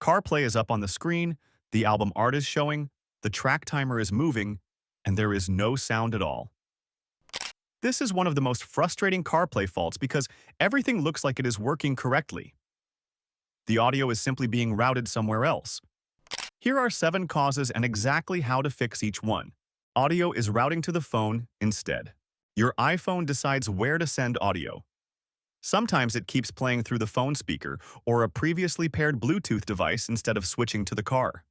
CarPlay is up on the screen, the album art is showing, the track timer is moving, and there is no sound at all. This is one of the most frustrating CarPlay faults because everything looks like it is working correctly. The audio is simply being routed somewhere else. Here are 7 causes and exactly how to fix each one. Audio is routing to the phone instead. Your iPhone decides where to send audio. Sometimes it keeps playing through the phone speaker or a previously paired Bluetooth device instead of switching to the car.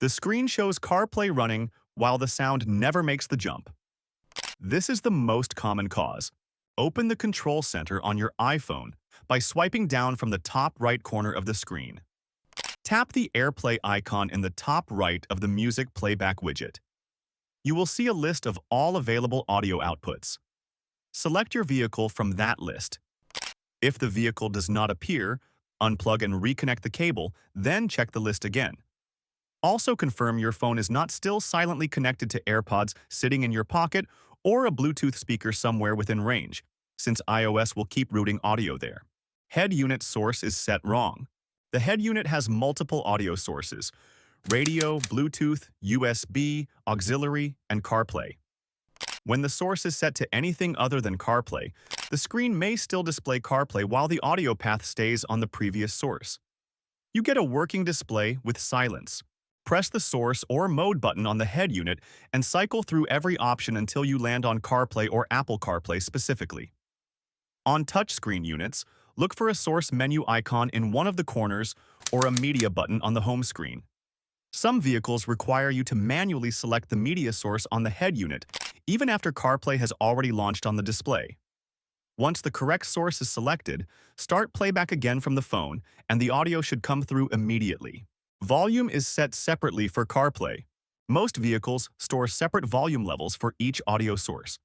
The screen shows CarPlay running while the sound never makes the jump. This is the most common cause. Open the control center on your iPhone by swiping down from the top right corner of the screen. Tap the AirPlay icon in the top right of the music playback widget. You will see a list of all available audio outputs. Select your vehicle from that list. If the vehicle does not appear, unplug and reconnect the cable, then check the list again. Also confirm your phone is not still silently connected to AirPods sitting in your pocket or a Bluetooth speaker somewhere within range, since iOS will keep routing audio there. Head unit source is set wrong. The head unit has multiple audio sources: radio, Bluetooth, USB, auxiliary, and CarPlay. When the source is set to anything other than CarPlay, the screen may still display CarPlay while the audio path stays on the previous source. You get a working display with silence. Press the source or mode button on the head unit and cycle through every option until you land on CarPlay or Apple CarPlay specifically. On touchscreen units, look for a source menu icon in one of the corners or a media button on the home screen. Some vehicles require you to manually select the media source on the head unit, even after CarPlay has already launched on the display. Once the correct source is selected, start playback again from the phone, and the audio should come through immediately. Volume is set separately for CarPlay. Most vehicles store separate volume levels for each audio source.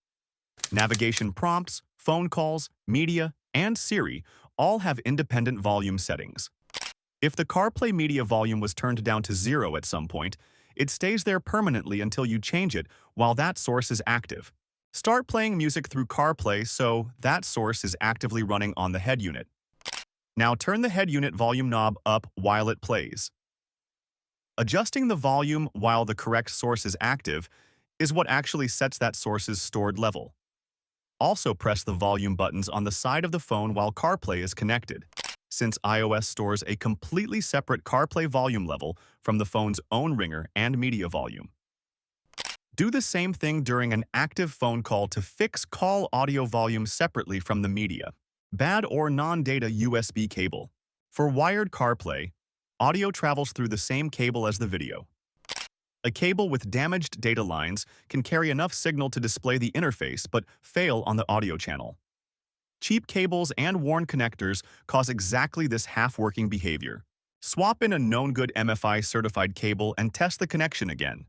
Navigation prompts, phone calls, media, and Siri all have independent volume settings. If the CarPlay media volume was turned down to 0 at some point, it stays there permanently until you change it while that source is active. Start playing music through CarPlay so that source is actively running on the head unit. Now turn the head unit volume knob up while it plays. Adjusting the volume while the correct source is active is what actually sets that source's stored level. Also press the volume buttons on the side of the phone while CarPlay is connected, since iOS stores a completely separate CarPlay volume level from the phone's own ringer and media volume. Do the same thing during an active phone call to fix call audio volume separately from the media. Bad or non-data USB cable. For wired CarPlay, audio travels through the same cable as the video. A cable with damaged data lines can carry enough signal to display the interface but fail on the audio channel. Cheap cables and worn connectors cause exactly this half-working behavior. Swap in a known good MFI certified cable and test the connection again.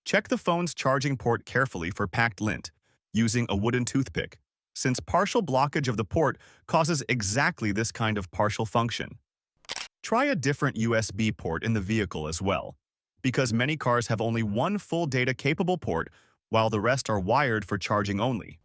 Check the phone's charging port carefully for packed lint, using a wooden toothpick, since partial blockage of the port causes exactly this kind of partial function. Try a different USB port in the vehicle as well, because many cars have only one full data-capable port while the rest are wired for charging only.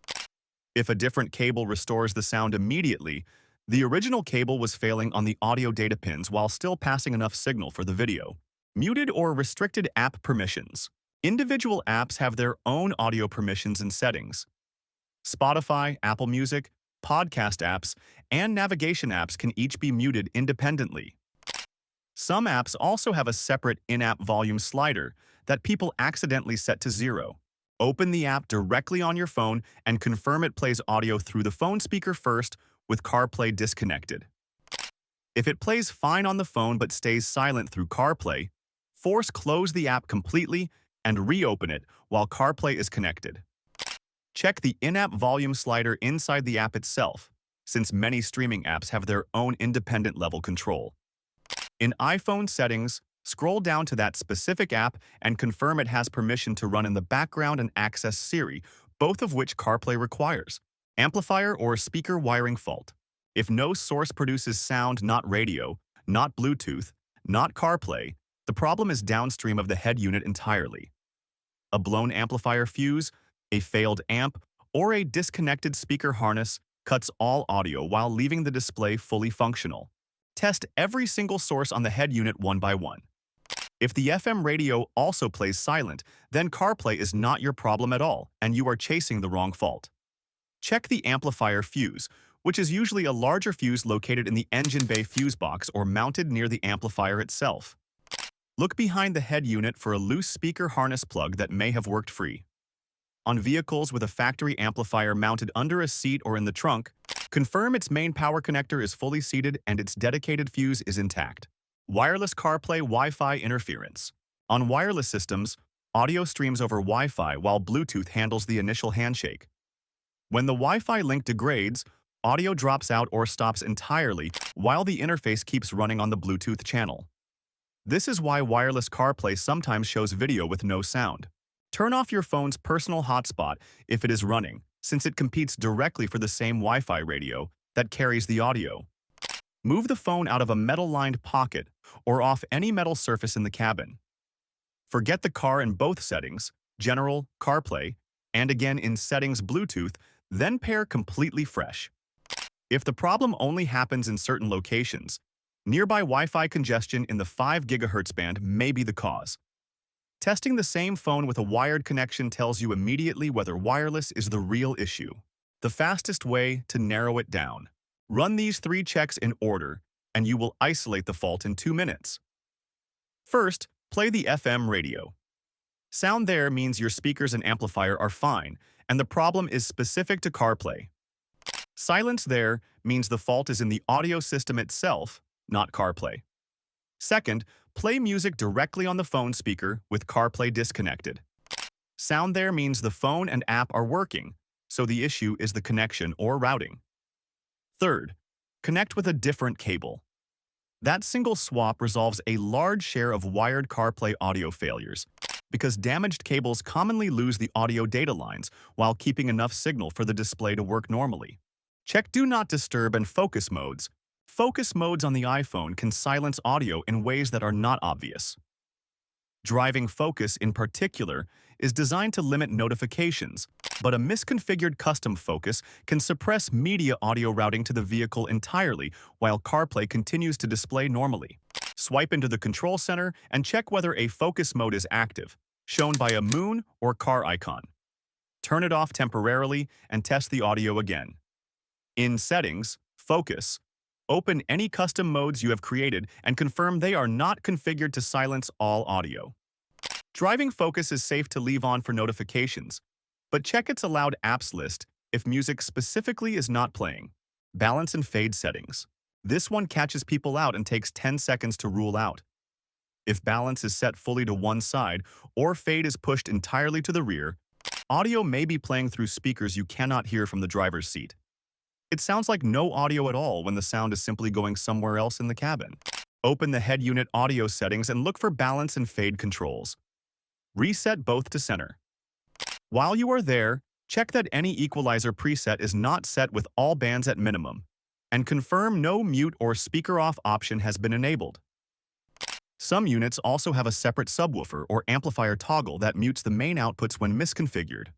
If a different cable restores the sound immediately, the original cable was failing on the audio data pins while still passing enough signal for the video. Muted or restricted app permissions. Individual apps have their own audio permissions and settings. Spotify, Apple Music, podcast apps, and navigation apps can each be muted independently. Some apps also have a separate in-app volume slider that people accidentally set to 0. Open the app directly on your phone and confirm it plays audio through the phone speaker first with CarPlay disconnected. If it plays fine on the phone but stays silent through CarPlay, force close the app completely and reopen it while CarPlay is connected. Check the in-app volume slider inside the app itself, since many streaming apps have their own independent level control. In iPhone settings, scroll down to that specific app and confirm it has permission to run in the background and access Siri, both of which CarPlay requires. Amplifier or speaker wiring fault. If no source produces sound, not radio, not Bluetooth, not CarPlay, the problem is downstream of the head unit entirely. A blown amplifier fuse, a failed amp, or a disconnected speaker harness cuts all audio while leaving the display fully functional. Test every single source on the head unit one by one. If the FM radio also plays silent, then CarPlay is not your problem at all, and you are chasing the wrong fault. Check the amplifier fuse, which is usually a larger fuse located in the engine bay fuse box or mounted near the amplifier itself. Look behind the head unit for a loose speaker harness plug that may have worked free. On vehicles with a factory amplifier mounted under a seat or in the trunk, confirm its main power connector is fully seated and its dedicated fuse is intact. Wireless CarPlay Wi-Fi interference. On wireless systems, audio streams over Wi-Fi while Bluetooth handles the initial handshake. When the Wi-Fi link degrades, audio drops out or stops entirely while the interface keeps running on the Bluetooth channel. This is why wireless CarPlay sometimes shows video with no sound. Turn off your phone's personal hotspot if it is running, since it competes directly for the same Wi-Fi radio that carries the audio. Move the phone out of a metal-lined pocket or off any metal surface in the cabin. Forget the car in both settings, General, CarPlay, and again in Settings Bluetooth, then pair completely fresh. If the problem only happens in certain locations, nearby Wi-Fi congestion in the 5 GHz band may be the cause. Testing the same phone with a wired connection tells you immediately whether wireless is the real issue. The fastest way to narrow it down. Run these 3 checks in order, and you will isolate the fault in 2 minutes. First, play the FM radio. Sound there means your speakers and amplifier are fine, and the problem is specific to CarPlay. Silence there means the fault is in the audio system itself, not CarPlay. Second, play music directly on the phone speaker with CarPlay disconnected. Sound there means the phone and app are working, so the issue is the connection or routing. Third, connect with a different cable. That single swap resolves a large share of wired CarPlay audio failures, because damaged cables commonly lose the audio data lines while keeping enough signal for the display to work normally. Check Do Not Disturb and Focus modes. Focus modes on the iPhone can silence audio in ways that are not obvious. Driving focus, in particular, is designed to limit notifications, but a misconfigured custom focus can suppress media audio routing to the vehicle entirely while CarPlay continues to display normally. Swipe into the control center and check whether a focus mode is active, shown by a moon or car icon. Turn it off temporarily and test the audio again. In Settings, Focus, open any custom modes you have created and confirm they are not configured to silence all audio. Driving focus is safe to leave on for notifications, but check its allowed apps list if music specifically is not playing. Balance and fade settings. This one catches people out and takes 10 seconds to rule out. If balance is set fully to one side or fade is pushed entirely to the rear, audio may be playing through speakers you cannot hear from the driver's seat. It sounds like no audio at all when the sound is simply going somewhere else in the cabin. Open the head unit audio settings and look for balance and fade controls. Reset both to center. While you are there, check that any equalizer preset is not set with all bands at minimum, and confirm no mute or speaker off option has been enabled. Some units also have a separate subwoofer or amplifier toggle that mutes the main outputs when misconfigured.